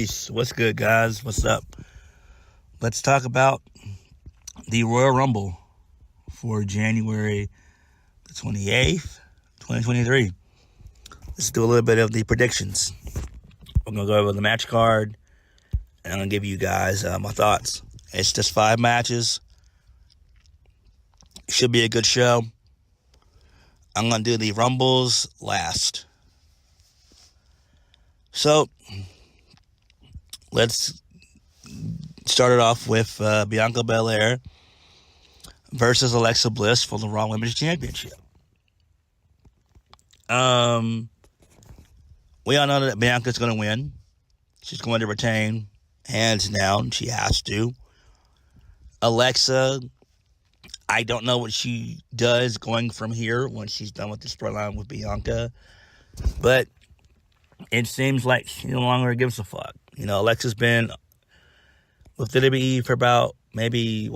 Peace. What's good, guys? What's up? Let's talk about the Royal Rumble for January the 28th, 2023. Let's do a little bit of the predictions. I'm going to go over the match card, and I'm going to give you guys my thoughts. It's just 5 matches. Should be a good show. I'm going to do the Rumbles last. So, let's start it off with Bianca Belair versus Alexa Bliss for the Raw Women's Championship. We all know that Bianca's going to win. She's going to retain, hands down. She has to. Alexa, I don't know what she does going from here when she's done with the storyline with Bianca, but it seems like she no longer gives a fuck. You know, Alexa's been with WWE for about maybe,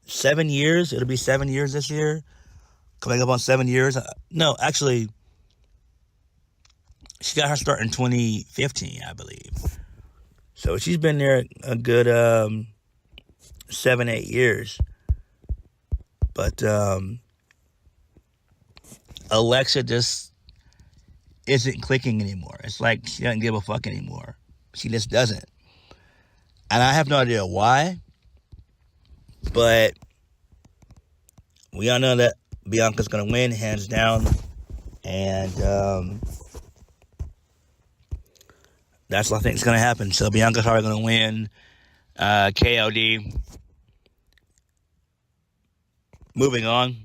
7 years? It'll be 7 years this year. Coming up on 7 years. No, actually, she got her start in 2015, I believe. So she's been there a good 7-8 years. But Alexa just isn't clicking anymore. It's like she doesn't give a fuck anymore. She just doesn't. And I have no idea why. But we all know that Bianca's going to win, hands down. And that's what I think is going to happen. So Bianca's probably going to win KOD. Moving on.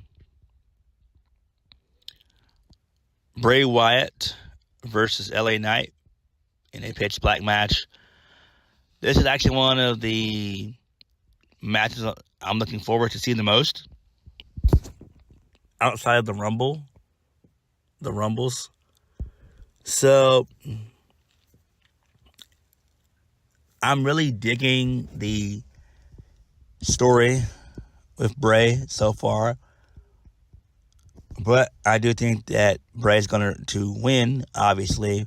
Bray Wyatt versus LA Knight in a pitch black match. This is actually one of the matches I'm looking forward to see the most. Outside of the Rumbles. So, I'm really digging the story with Bray so far. But I do think that Bray's going to win, obviously.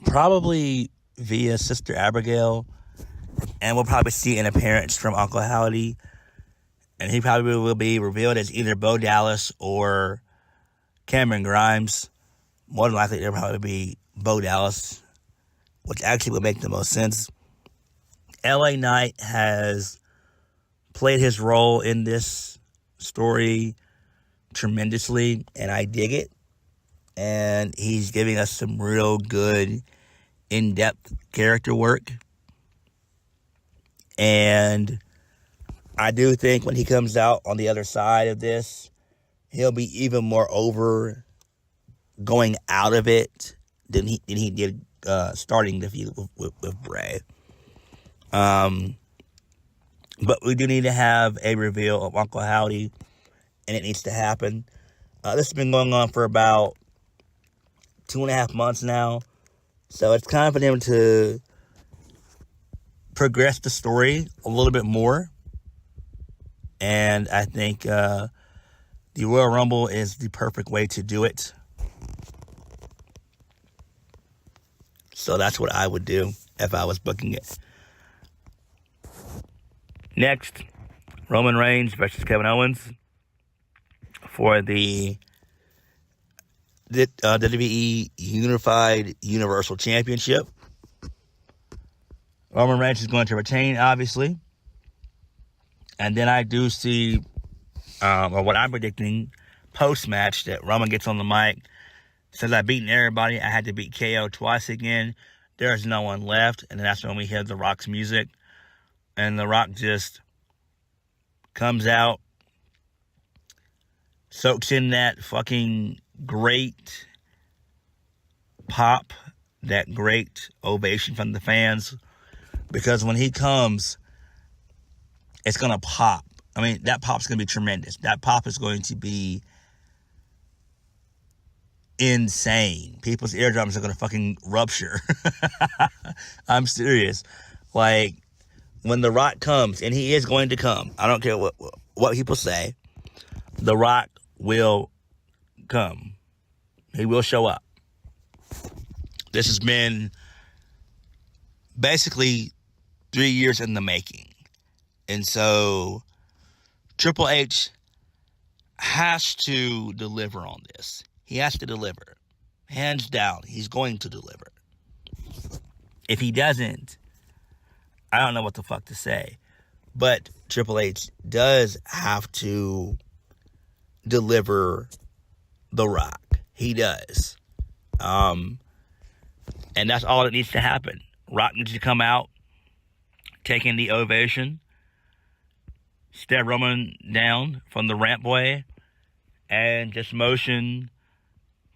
Probably via Sister Abigail. And we'll probably see an appearance from Uncle Howdy. And he probably will be revealed as either Bo Dallas or Cameron Grimes. More than likely, it'll probably be Bo Dallas, which actually would make the most sense. LA Knight has played his role in this story tremendously, and I dig it. And he's giving us some real good, in-depth character work. And I do think when he comes out on the other side of this, he'll be even more over going out of it than he did starting the feud with Bray. But we do need to have a reveal of Uncle Howdy, and it needs to happen. This has been going on for about 2.5 months now, so it's time for them to progress the story a little bit more. And I think the Royal Rumble is the perfect way to do it. So that's what I would do if I was booking it. Next, Roman Reigns versus Kevin Owens for the WWE Unified Universal Championship. Roman Reigns is going to retain, obviously. And then I do see, or what I'm predicting, post-match that Roman gets on the mic, says I've beaten everybody, I had to beat KO twice again, there's no one left, and then that's when we hear The Rock's music. And The Rock just comes out, soaks in that fucking great pop, that great ovation from the fans. Because when he comes, it's going to pop. I mean, that pop's going to be tremendous. That pop is going to be insane. People's eardrums are going to fucking rupture. I'm serious. Like, when The Rock comes, and he is going to come, I don't care what people say, The Rock will come. He will show up. This has been basically 3 years in the making. And so Triple H has to deliver on this. He has to deliver. Hands down, he's going to deliver. If he doesn't, I don't know what the fuck to say. But Triple H does have to deliver The Rock. He does. And that's all that needs to happen. Rock needs to come out, taking the ovation, step Roman down from the rampway, and just motion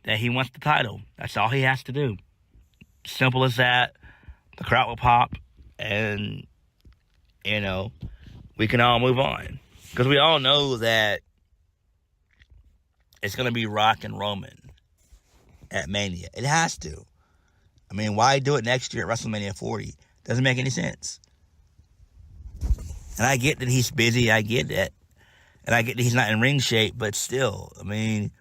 that he wants the title. That's all he has to do. Simple as that. The crowd will pop, and, we can all move on. Because we all know that it's going to be Rock and Roman at Mania. It has to. I mean, why do it next year at WrestleMania 40? Doesn't make any sense. And I get that he's busy. I get that. And I get that he's not in ring shape, but still, I mean,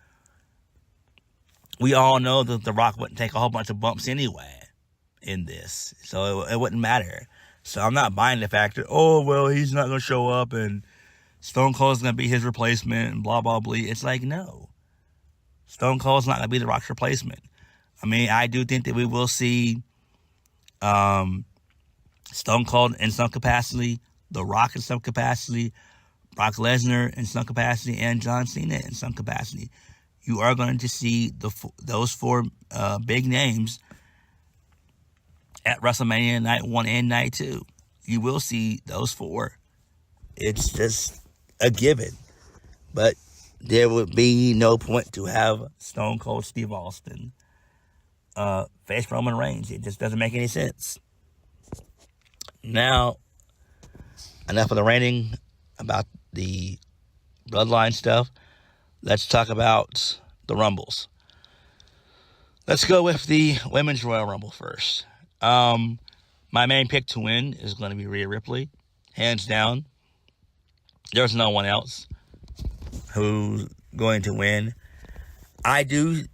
we all know that The Rock wouldn't take a whole bunch of bumps anyway in this. So it wouldn't matter. So I'm not buying the fact that, he's not going to show up and Stone Cold's going to be his replacement and blah, blah, blah. It's like, no. Stone Cold's not going to be The Rock's replacement. I mean, I do think that we will see Stone Cold in some capacity, The Rock in some capacity, Brock Lesnar in some capacity, and John Cena in some capacity. You are going to see those four big names at WrestleMania Night 1 and Night 2. You will see those four. It's just a given. But there would be no point to have Stone Cold Steve Austin face Roman Reigns. It just doesn't make any sense. Now, enough of the ranting about the bloodline stuff. Let's talk about the Rumbles. Let's go with the Women's Royal Rumble first. My main pick to win is going to be Rhea Ripley. Hands down. There's no one else who's going to win. I do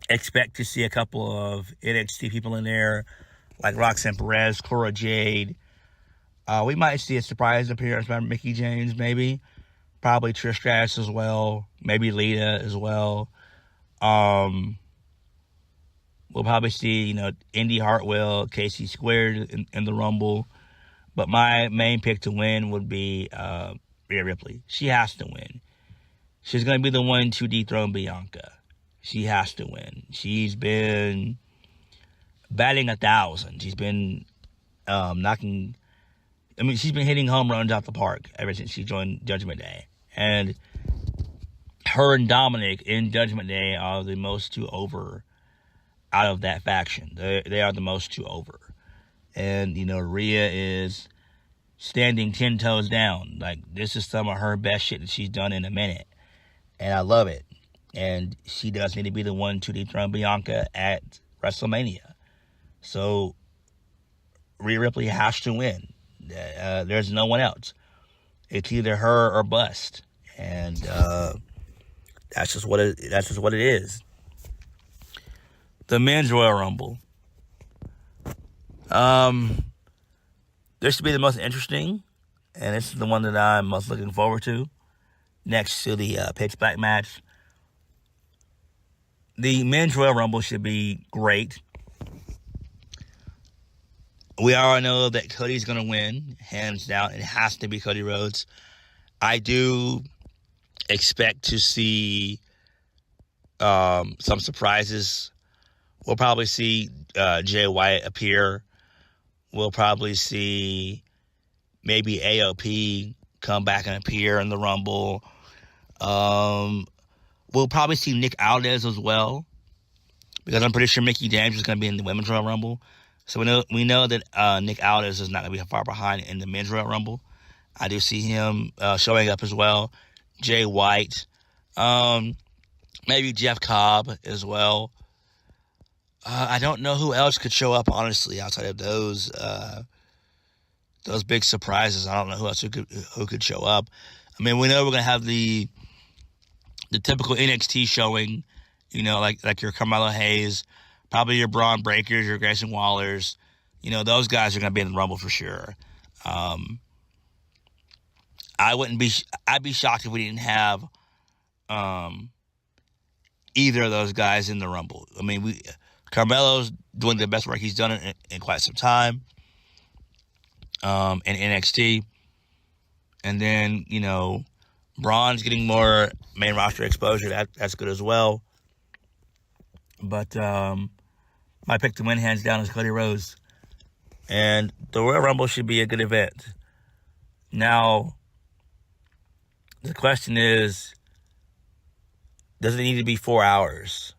expect to see a couple of NXT people in there, like Roxanne Perez, Cora Jade. We might see a surprise appearance by Mickie James, maybe. Probably Trish Stratus as well. Maybe Lita as well. We'll probably see, Indy Hartwell, Casey Squared in the Rumble. But my main pick to win would be Rhea Ripley. She has to win. She's going to be the one to dethrone Bianca. She has to win. She's been batting 1,000. She's been she's been hitting home runs out the park ever since she joined Judgment Day. And her and Dominic in Judgment Day are the most two over out of that faction. They are the most two over. And, Rhea is standing 10 toes down. Like, this is some of her best shit that she's done in a minute. And I love it. And she does need to be the one to dethrone Bianca at WrestleMania. So, Rhea Ripley has to win. There's no one else. It's either her or bust. And that's just what it is. The Men's Royal Rumble. This should be the most interesting, and this is the one that I'm most looking forward to, next to the Pitch Black match. The Men's Royal Rumble should be great. We all know that Cody's going to win, hands down. It has to be Cody Rhodes. I do expect to see some surprises. We'll probably see Jay White appear. We'll probably see maybe AOP come back and appear in the Rumble. We'll probably see Nick Aldis as well, because I'm pretty sure Mickie James is going to be in the Women's Royal Rumble. So we know that Nick Aldis is not going to be far behind in the Men's Royal Rumble. I do see him showing up as well. Jay White. Maybe Jeff Cobb as well. I don't know who else could show up, honestly, outside of those big surprises. I don't know who else who could show up. I mean, we know we're going to have the typical NXT showing, like your Carmelo Hayes, Probably your Braun Breakers, your Grayson Wallers. Those guys are going to be in the Rumble for sure. I'd be shocked if we didn't have either of those guys in the Rumble. I mean, Carmelo's doing the best work he's done in quite some time in NXT. And then, Braun's getting more main roster exposure. That's good as well. But my pick to win hands down is Cody Rhodes. And the Royal Rumble should be a good event. Now, the question is, does it need to be 4 hours?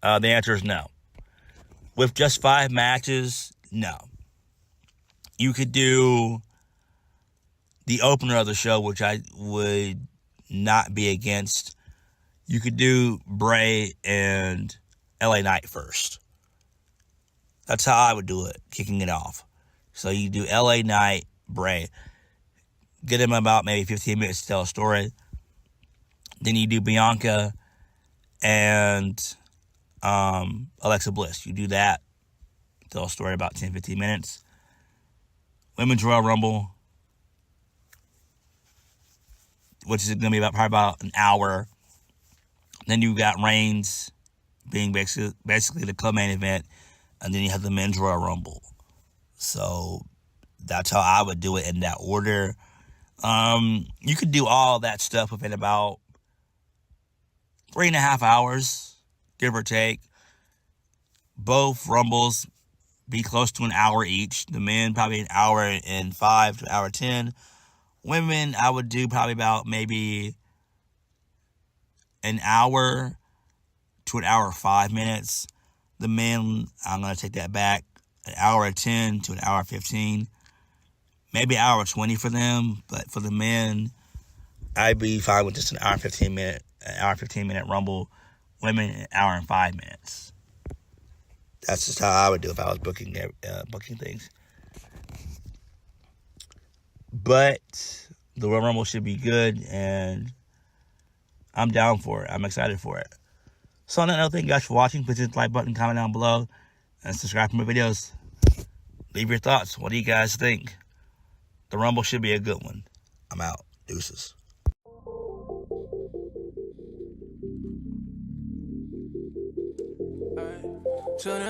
The answer is no. With just 5 matches, no. You could do the opener of the show, which I would not be against. You could do Bray and LA Knight first. That's how I would do it, kicking it off. So you do LA Knight, Bray. Get him about maybe 15 minutes to tell a story. Then you do Bianca and Alexa Bliss. You do that, tell a story about 10, 15 minutes. Women's Royal Rumble, which is going to be probably about an hour. Then you got Reigns being basically the co-main event. And then you have the Men's Royal Rumble. So that's how I would do it in that order. You could do all that stuff within about 3.5 hours, give or take. Both Rumbles be close to an hour each. The men probably an hour and 5 to an hour 10. Women, I would do probably about maybe an hour to an hour 5 minutes. The men, I'm going to take that back, an hour 10 to an hour 15. Maybe an hour 20 for them, but for the men, I'd be fine with just an hour 15 minute Rumble. Women, an hour and 5 minutes. That's just how I would do if I was booking things. But the Royal Rumble should be good, and I'm down for it. I'm excited for it. So on that note, thank you guys for watching. Please hit the like button, comment down below, and subscribe for more videos. Leave your thoughts. What do you guys think? The Rumble should be a good one. I'm out. Deuces.